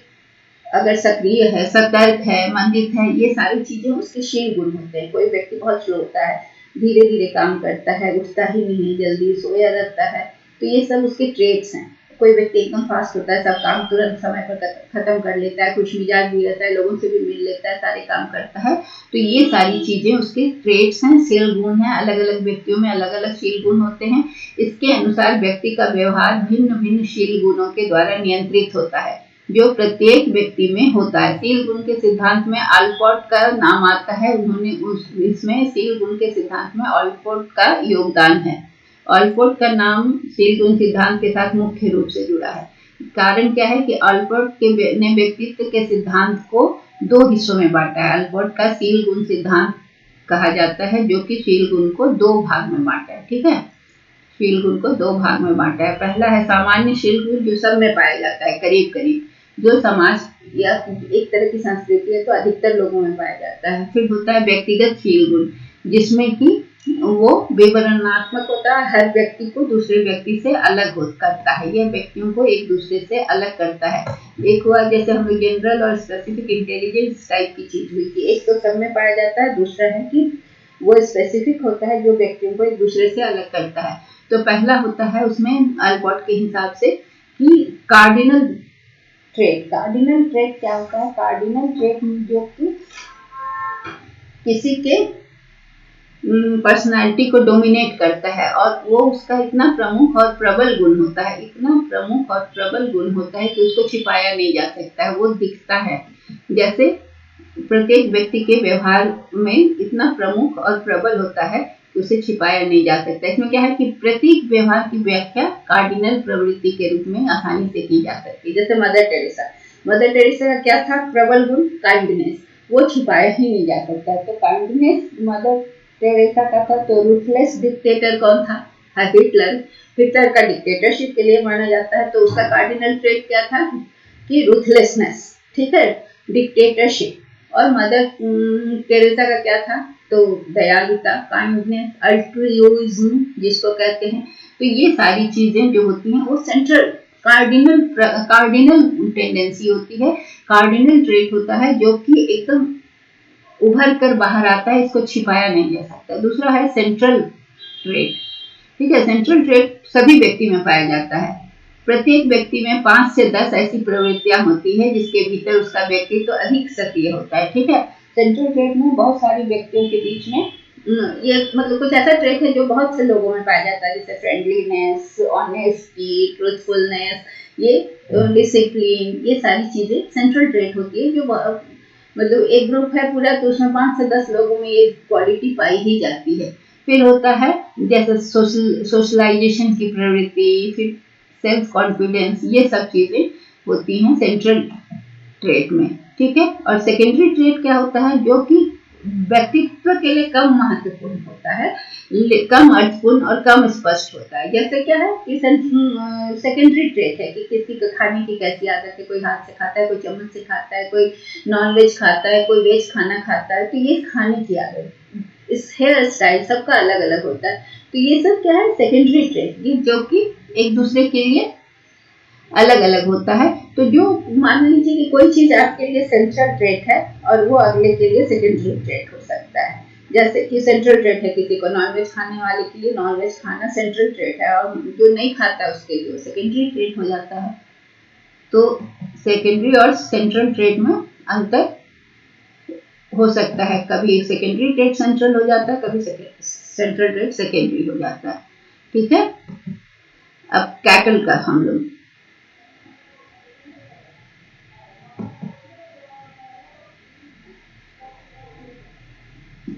अगर सक्रिय है, सतर्क है, मंदित है, ये सारी चीजें उसके शील गुण होते हैं। कोई व्यक्ति बहुत स्लो होता है, धीरे धीरे काम करता है, उठता ही नहीं, जल्दी सोया रहता है, तो ये सब उसके ट्रेट्स हैं। कोई व्यक्ति एकदम फास्ट होता है, सब काम तुरंत समय पर खत्म कर लेता है, खुशमिजाज भी रहता है, लोगों से भी मिल लेता है, सारे काम करता है, तो ये सारी चीजें उसके ट्रेट्स हैं, शील गुण हैं। अलग अलग व्यक्तियों में अलग अलग शील गुण होते हैं। इसके अनुसार व्यक्ति का व्यवहार भिन्न भिन्न शील गुणों के द्वारा नियंत्रित होता है, जो प्रत्येक व्यक्ति में होता है। शील गुण के सिद्धांत में ऑलपोर्ट का नाम आता है। उन्होंने इसमें शील गुण के सिद्धांत में ऑलपोर्ट का योगदान है। ऑलपोर्ट का नाम शील गुण सिद्धांत के साथ मुख्य रूप से जुड़ा है। कारण क्या है कि अल्बर्ट ने व्यक्तित्व के सिद्धांत को दो हिस्सों में बांटा है। अल्बर्ट का शील गुण सिद्धांत कहा जाता है, जो कि शील गुण को दो भाग में बांटा है। ठीक है, शील गुण को दो भाग में बांटा है। पहला है सामान्य शील गुण, जो सब में पाया जाता है करीब करीब, जो समाज या एक तरह की संस्कृति है तो अधिकतर लोगों में पाया जाता है। फिर होता है व्यक्तिगत शील गुण, जिसमें कि वो विवरणात्मक होता है, हर व्यक्ति को दूसरे व्यक्ति से अलग करता है। यह व्यक्तियों को एक दूसरे से अलग करता है। एक हुआ जैसे हम लोग जनरल और स्पेसिफिक इंटेलिजेंस टाइप की चीज हुई थी। एक तो सब में पाया जाता है, दूसरा है कि वो स्पेसिफिक होता है, जो व्यक्तियों को एक दूसरे से अलग करता है। तो पहला होता है उसमें अल्बर्ट के हिसाब से कि कार्डिनल ट्रेट। कार्डिनल ट्रेट क्या होता है? कार्डिनल ट्रेट जो कि किसी के पर्सनालिटी को डोमिनेट करता है और वो उसका इतना प्रमुख और प्रबल गुण होता है, इतना प्रमुख और प्रबल गुण होता है कि उसको छिपाया नहीं जा सकता है, वो दिखता है। जैसे प्रत्येक व्यक्ति के व्यवहार में इतना प्रमुख और प्रबल होता है कि उसे छिपाया नहीं जा सकता। इसमें क्या है कि प्रत्येक व्यवहार की व्याख्या कार्डिनल प्रवृत्ति के रूप में आसानी से की जा सकती है। जैसे मदर टेरेसा का क्या था? प्रबल गुण काइंडनेस, वो छिपाया ही नहीं जा सकता। तो काइंडनेस मदर टेरेसा का था। तो रूथलेस डिक्टेटर कौन था? हिटलर का डिक्टेटरशिप के लिए माना जाता है। तो उसका कार्डिनल ट्रेट क्या था? कि रूथलेसनेस, ठीक है, डिक्टेटरशिप। और मदर टेरेसा का क्या था? तो दयालुता, काइंडनेस, अल्ट्रुइज्म जिसको कहते हैं। तो ये सारी चीजें जो होती हैं वो सेंट्रल कार्डिनल टेंडेंसी होती है, कार्डिनल ट्रेट होता है, जो कि एकदम उभर कर बाहर आता है, इसको छिपाया नहीं जा सकता। दूसरा है सेंट्रल ट्रेट। ठीक है, सेंट्रल ट्रेट सभी व्यक्ति में पाया जाता है। प्रत्येक व्यक्ति में 5 से 10 ऐसी प्रवृत्तियां होती है जिसके भीतर उसका व्यक्तित्व तो अधिक सक्रिय होता है। ठीक है, सेंट्रल ट्रेट में बहुत सारे व्यक्तियों के बीच में ये मतलब कुछ ऐसा ट्रेट है जो बहुत से लोगों में पाया जाता है, जैसे फ्रेंडलीनेस, ऑनेस्टी, ट्रूथफुलनेस, ये डिसिप्लिन, ये सारी चीजें सेंट्रल ट्रेट होती है। जो मतलब एक ग्रुप है पूरा तो उसमें 5 से 10 लोगों में ये क्वालिटी पाई ही जाती है। फिर होता है जैसे सोशलाइजेशन की प्रवृत्ति, फिर सेल्फ कॉन्फिडेंस, ये सब चीजें होती हैं सेंट्रल ट्रेट में। ठीक है, और सेकेंडरी ट्रेट क्या होता है? जो कि व्यक्तित्व के लिए कम महत्वपूर्ण होता है, कम अर्थपूर्ण और कम स्पष्ट होता है। जैसे क्या है कि सेकेंडरी ट्रेट है कि किसी को खाने की कैसी आदत है, कोई हाथ से खाता है, कोई चम्मच से खाता है, कोई नॉन वेज खाता है, कोई वेज खाना खाता है। तो ये खाने की आदत, इस हेयर स्टाइल सबका अलग अलग होता है। तो ये सब क्या है? सेकेंडरी ट्रेट, जो कि एक दूसरे के लिए अलग अलग होता है। तो जो मान लीजिए कि कोई चीज आपके लिए सेंट्रल ट्रेट है और वो अगले के लिए सेकेंडरी ट्रेट हो सकता है। जैसे कि सेंट्रल ट्रेट है किसी को नॉनवेज खाने वाले के लिए नॉनवेज खाना सेंट्रल ट्रेट है, और जो नहीं खाता उसके लिए सेकेंडरी ट्रेट हो जाता है। तो सेकेंडरी और सेंट्रल ट्रेट में अंतर हो सकता है, कभी सेकेंडरी ट्रेट सेंट्रल हो जाता है, कभी सेंट्रल ट्रेट सेकेंडरी हो जाता है। ठीक है, अब कैटल का हम लोग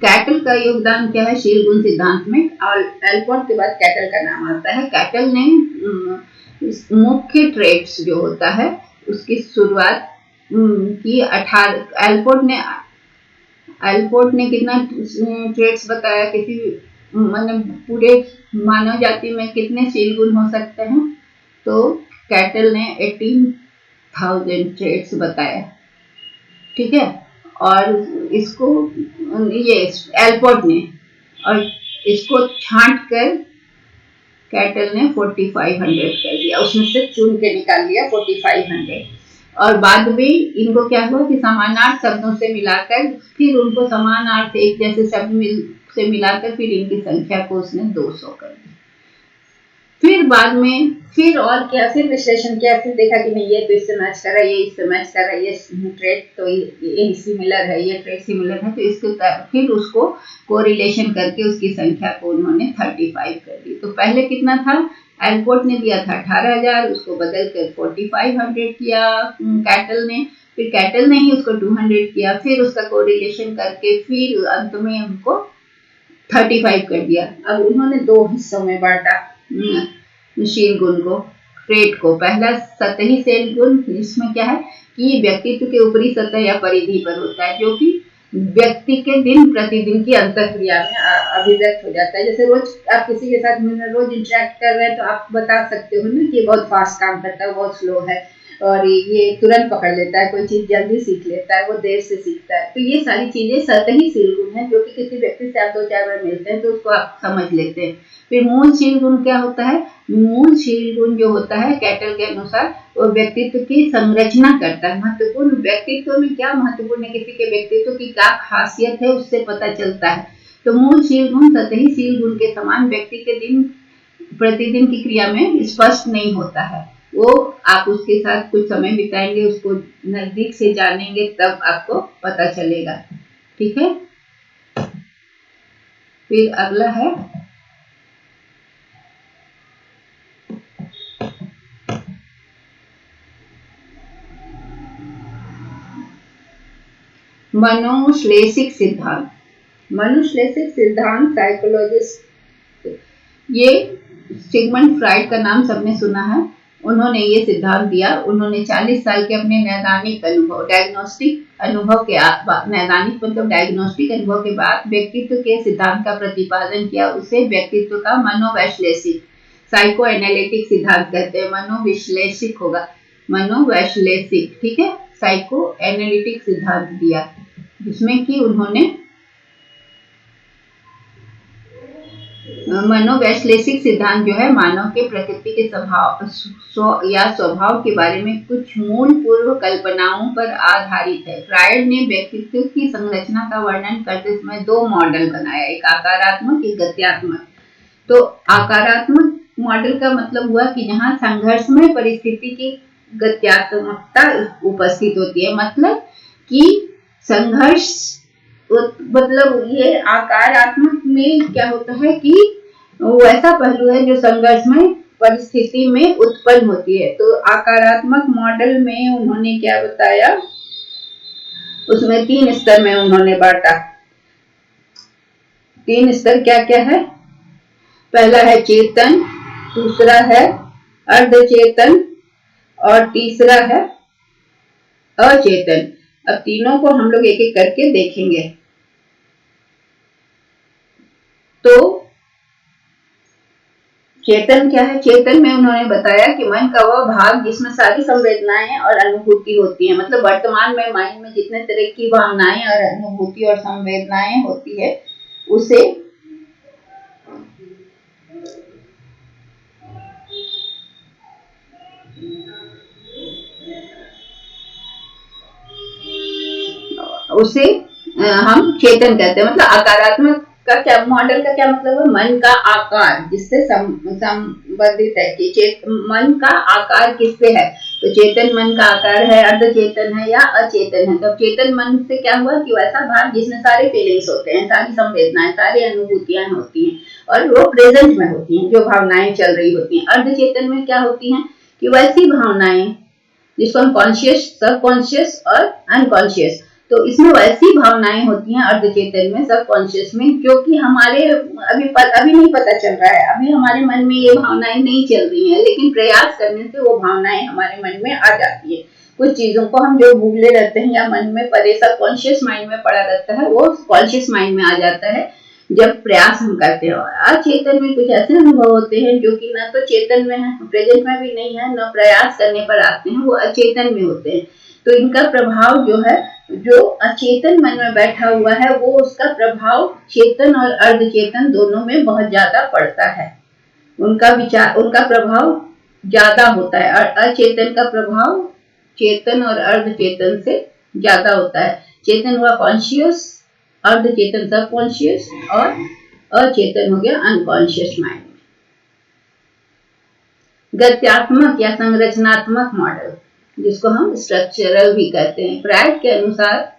कैटल का योगदान क्या है शील गुण सिद्धांत में? अल्बर्ट के बाद कैटल का नाम आता है। कैटल ने मुख्य ट्रेट्स जो होता है उसकी शुरुआत की 18 अल्बर्ट ने कितना ट्रेट्स बताया? किसी मतलब पूरे मानव जाति में कितने शील गुण हो सकते हैं? तो कैटल ने 18,000 ट्रेट्स बताया। ठीक है, और इसको ये अल्बर्ट ने, और इसको छांट कर कैटल ने 4500 कर दिया, उसमें से चुन के निकाल लिया 4500। और बाद में इनको क्या हुआ कि समानार्थ शब्दों से मिलाकर, फिर उनको समानार्थ एक जैसे शब्द से मिलाकर फिर इनकी संख्या को उसने 200 कर दी। फिर बाद में फिर और क्या, फिर विश्लेषण किया, फिर देखा कि नहीं ये तो इससे मैच कर रहा है, ये इससे मैच कर रहा है, ये ट्रेट तो ये सिमिलर है, ये ट्रेट सिमिलर है, तो इसको फिर उसको कोरिलेशन करके उसकी संख्या को उन्होंने 35 कर दी। तो पहले कितना था? अल्बर्ट ने दिया था 18,000, उसको बदल कर 4500 किया कैटल ने, फिर कैटल ने ही उसको 200 किया, फिर उसका कोरिलेशन करके फिर अंत में उनको 35 कर दिया। अब उन्होंने दो हिस्सों में बांटा शील गुण को, ट्रेट को। पहला सतही सेल गुण, जिसमें क्या है कि व्यक्तित्व के ऊपरी सतह या परिधि पर होता है, जो कि व्यक्ति के दिन प्रतिदिन की अंतःक्रिया में अभिव्यक्त हो जाता है। जैसे रोज आप किसी के साथ रोज इंटरेक्ट कर रहे हैं तो आप बता सकते हो ना कि ये बहुत फास्ट काम करता है, बहुत स्लो है, और ये तुरंत पकड़ लेता है, कोई चीज जल्दी सीख लेता है, वो देर से सीखता है। तो ये सारी चीजें सतही शील गुण है, जो कि किसी व्यक्ति से आप 2-4 बार मिलते हैं तो उसको आप समझ लेते हैं। फिर मूल शील गुण क्या होता है? मूल शील गुण जो होता है कैटल के अनुसार, वो व्यक्तित्व की संरचना करता है। महत्वपूर्ण व्यक्तित्व में क्या महत्वपूर्ण है, किसी के व्यक्तित्व की क्या खासियत है, उससे पता चलता है। तो मूल शील गुण सतही शील गुण के समान व्यक्ति के दिन प्रतिदिन की क्रिया में स्पष्ट नहीं होता है। वो आप उसके साथ कुछ समय बिताएंगे, उसको नजदीक से जानेंगे, तब आपको पता चलेगा। ठीक है। फिर अगला है मनोश्लेषिक सिद्धांत। मनोश्लेषिक सिद्धांत साइकोलॉजिस्ट, ये सिगमंड फ्राइड का नाम सबने सुना है। उन्होंने ये सिद्धांत दिया। उन्होंने 40 साल के अपने नैदानिक अनुभव, डायग्नोस्टिक अनुभव के नैदानिक मतलब डायग्नोस्टिक अनुभव के बाद व्यक्तित्व के सिद्धांत का प्रतिपादन किया। उसे व्यक्तित्व का मनोवैश्लेषिक, साइको एनालिटिक सिद्धांत कहते हैं। मनोविश्लेषिक होगा, मनोवैश्लेषिक, ठीक है, साइको एनालिटिक सिद्धांत दिया, जिसमें कि उन्होंने मनोवैश्लेषिक सिद्धांत जो है मानव के प्रकृति के स्वभाव के बारे में कुछ मूल पूर्व कल्पनाओं पर आधारित है। फ्रायड ने व्यक्तित्व की संरचना का वर्णन करते समय 2 मॉडल बनाया, एक आकारात्मक, एक गत्यात्मक। तो आकारात्मक मॉडल का मतलब हुआ कि जहाँ संघर्षमय परिस्थिति की गत्यात्मकता उपस्थित होती है, मतलब कि संघर्ष, मतलब ये आकारात्मक में क्या होता है कि वो ऐसा पहलू है जो संघर्षमय परिस्थिति में उत्पन्न होती है। तो आकारात्मक मॉडल में उन्होंने क्या बताया, उसमें 3 स्तर में उन्होंने बांटा। 3 स्तर क्या क्या है? पहला है चेतन, दूसरा है अर्धचेतन, और तीसरा है अचेतन। अब तीनों को हम लोग एक एक करके देखेंगे। तो चेतन क्या है? चेतन में उन्होंने बताया कि मन का वह भाग जिसमें सारी संवेदनाएं और अनुभूति होती है, मतलब वर्तमान में माइंड में जितने तरह की भावनाएं और अनुभूति और संवेदनाएं होती है, उसे हम चेतन कहते हैं। मतलब आकारात्मक का क्या मॉडल का क्या मतलब है? मन का आकार जिससे संबंधित है कि मन का आकार किससे है, तो चेतन मन का आकार है, अर्धचेतन है या अचेतन है। तो चेतन मन से क्या हुआ कि वैसा भाग जिसमें सारे फीलिंग्स होते हैं, सारी संवेदनाएं, सारी अनुभूतियां होती हैं और वो प्रेजेंट में होती हैं, जो भावनाएं चल रही होती हैं। अर्धचेतन में क्या होती हैं कि वैसी भावनाएं जिसको हम कॉन्शियस, सबकॉन्शियस और अनकॉन्शियस, तो इसमें वैसी भावनाएं होती हैं अर्धचेतन में, सबकॉन्शियस में, जो कि हमारे अभी नहीं पता चल रहा है, अभी हमारे मन में ये भावनाएं नहीं चल रही हैं, लेकिन प्रयास करने से वो भावनाएं हमारे मन में आ जाती है। कुछ चीजों को हम जो भूले रहते हैं या मन में परे सबकॉन्शियस माइंड में पड़ा रहता है, वो कॉन्शियस माइंड में आ जाता है जब प्रयास हम करते हैं। अचेतन में कुछ ऐसे अनुभव होते हैं जो कि न तो चेतन में है, प्रेजेंट में भी नहीं है, न प्रयास करने पर आते हैं, वो अचेतन में होते हैं। तो इनका प्रभाव जो है, जो अचेतन मन में बैठा हुआ है, वो उसका प्रभाव चेतन और अर्धचेतन दोनों में बहुत ज्यादा पड़ता है। उनका प्रभाव ज्यादा होता है, और अचेतन का प्रभाव चेतन और अर्धचेतन से ज्यादा होता है। चेतन हुआ कॉन्शियस, अर्धचेतन सबकॉन्शियस, और अचेतन हो गया अनकॉन्शियस माइंड। गत्यात्मक या संरचनात्मक मॉडल, जिसको हम स्ट्रक्चरल भी कहते हैं। फ्रायड के अनुसार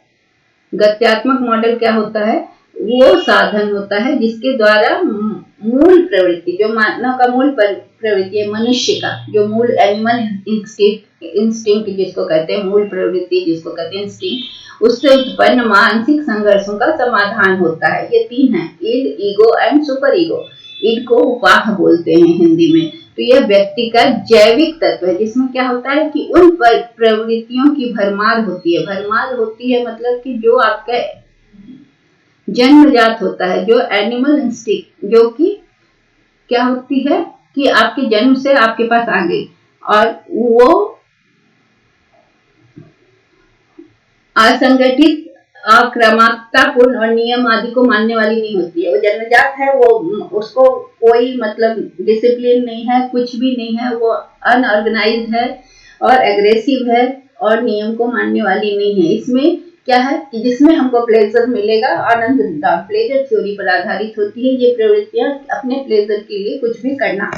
गत्यात्मक मॉडल क्या होता है? वो साधन होता है जिसके द्वारा मूल प्रवृत्ति, जो मानव का मूल प्रवृत्ति है, मनुष्य का जो मूल एनिमल इंस्टिंक्ट जिसको कहते हैं, मूल प्रवृत्ति जिसको कहते हैं इंस्टिंक्ट, उससे उत्पन्न मानसिक संघर्षों का समाधान होता है। ये 3 है, ईड, ईगो एंड सुपर ईगो। इनको वाह बोलते हैं हिंदी में। तो यह व्यक्ति का जैविक तत्व है, जिसमें क्या होता है कि उन प्रवृत्तियों की भरमार होती है। भरमार होती है मतलब कि जो आपका जन्मजात होता है, जो एनिमल इंस्टिंक्ट, जो कि क्या होती है कि आपके जन्म से आपके पास आ गई, और वो असंगठित, आक्रामकतापूर्ण और नियम आदि को मानने वाली नहीं होती है। वो जन्मजात है, वो उसको कोई मतलब डिसिप्लिन नहीं है, कुछ भी नहीं है, वो अनऑर्गेनाइज्ड है और एग्रेसिव है और नियम को मानने वाली नहीं है। इसमें क्या है कि जिसमें हमको प्लेजर मिलेगा, आनंद, प्लेजर थ्योरी पर आधारित होती है ये प्रवृत्तियां, अपने प्लेजर के लिए कुछ भी करना।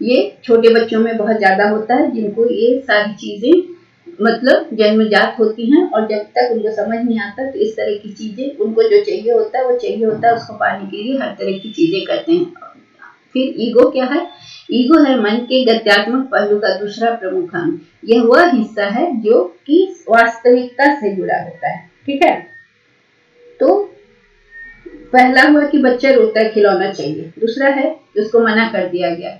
ये छोटे बच्चों में बहुत ज्यादा होता है, जिनको ये सारी चीजें मतलब जन्मजात होती हैं, और जब तक उनको समझ नहीं आता तो इस तरह की चीजें, उनको जो चाहिए होता है वो चाहिए होता है, उसको पाने के लिए हर तरह की चीजें करते हैं। फिर ईगो क्या है? ईगो है मन के गत्यात्मक पहलू का दूसरा प्रमुख अंग। यह वह हिस्सा है जो कि वास्तविकता से जुड़ा होता है। ठीक है, तो पहला हुआ कि बच्चा रोता है, खिलौना चाहिए। दूसरा है उसको मना कर दिया गया,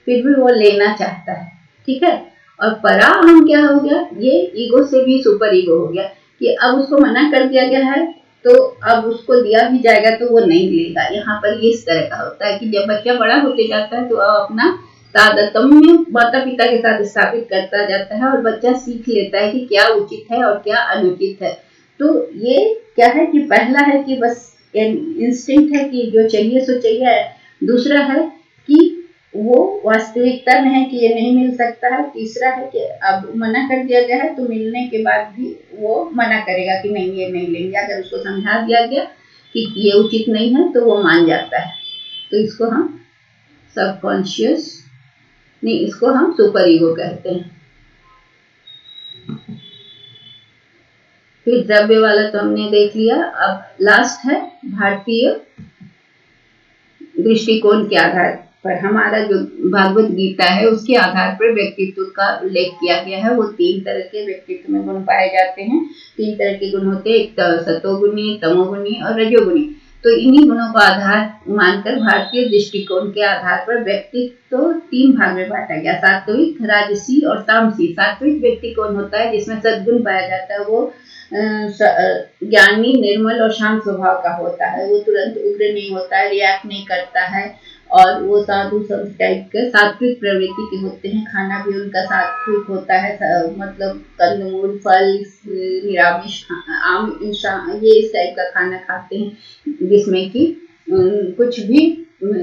फिर भी वो लेना चाहता है। ठीक है, और परा अहम क्या हो गया? ये ईगो से भी सुपर ईगो हो गया कि अब उसको मना कर दिया गया है, तो अब उसको दिया भी जाएगा तो वो नहीं लेगा। यहाँ पर ये इस तरह का होता है कि जब बच्चा बड़ा होते जाता है तो अपना तारतम्य माता पिता के साथ स्थापित करता जाता है, और बच्चा सीख लेता है कि क्या उचित है और क्या अनुचित है। तो ये क्या है कि पहला है कि बस इंस्टिंक्ट है कि जो चाहिए सो चाहिए। दूसरा है कि वो वास्तविकता में है कि ये नहीं मिल सकता है। तीसरा है कि अब मना कर दिया गया है तो मिलने के बाद भी वो मना करेगा कि नहीं ये नहीं लेंगे। अगर उसको समझा दिया गया कि ये उचित नहीं है तो वो मान जाता है। तो इसको हम सबकॉन्शियस नहीं, इसको हम सुपर ईगो कहते हैं। फिर द्रव्य वाला तो हमने देख लिया। अब लास्ट है भारतीय दृष्टिकोण के आधार पर। हमारा जो भागवत गीता है उसके आधार पर व्यक्तित्व का उल्लेख किया गया है। वो 3 तरह के व्यक्तित्व में गुण पाए जाते हैं। 3 तरह के गुण होते हैं, एक सतोगुणी, तमोगुणी और रजोगुणी। तो इन्हीं गुणों का आधार मानकर भारतीय दृष्टिकोण के आधार पर व्यक्तित्व तो 3 भाग में बांटा गया, सात्विक, राजसी और तामसी। सात्विक व्यक्ति कौन होता है? जिसमें सद्गुण पाया जाता है। वो ज्ञानी, निर्मल और शांत स्वभाव का होता है। वो तुरंत उग्र नहीं होता है, रिएक्ट नहीं करता है, और वो साधु संत टाइप के सात्विक प्रवृत्ति के होते हैं। खाना भी उनका सात्विक होता है, मतलब कंदमूल, फल, निरामिष, आम, ये इस टाइप का खाना खाते हैं, जिसमें कि कुछ भी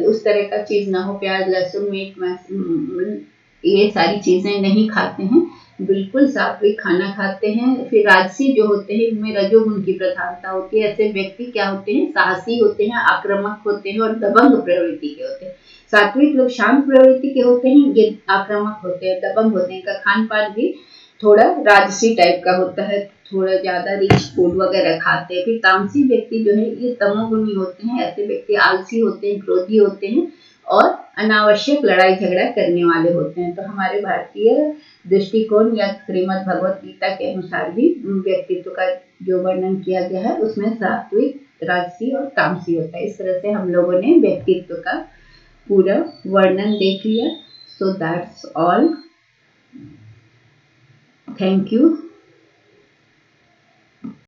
उस तरह का चीज ना हो। प्याज, लहसुन, मीट, ये सारी चीजें नहीं खाते हैं, बिल्कुल सात्विक खाना खाते हैं। फिर राजसी जो होते हैं, इनमें रजोगुण की प्रधानता होती है। ऐसे व्यक्ति क्या होते हैं? साहसी होते हैं, आक्रामक होते हैं और दबंग प्रवृत्ति के होते हैं। सात्विक लोग शांत प्रवृत्ति के होते हैं, ये आक्रामक होते हैं, दबंग होते हैं। इनका खान पान भी थोड़ा राजसी टाइप का होता है, थोड़ा ज्यादा रिच फूड वगैरह खाते हैं। फिर तामसी व्यक्ति जो है ये तमोगुणी होते हैं। ऐसे व्यक्ति आलसी होते हैं, क्रोधी होते हैं और अनावश्यक लड़ाई झगड़ा करने वाले होते हैं। तो हमारे भारतीय दृष्टिकोण या श्रीमद् भगवत गीता के अनुसार भी व्यक्तित्व का जो वर्णन किया गया है उसमें सात्विक, राजसी और तामसी होता है। इस तरह से हम लोगों ने व्यक्तित्व का पूरा वर्णन देख लिया। So that's all. Thank you.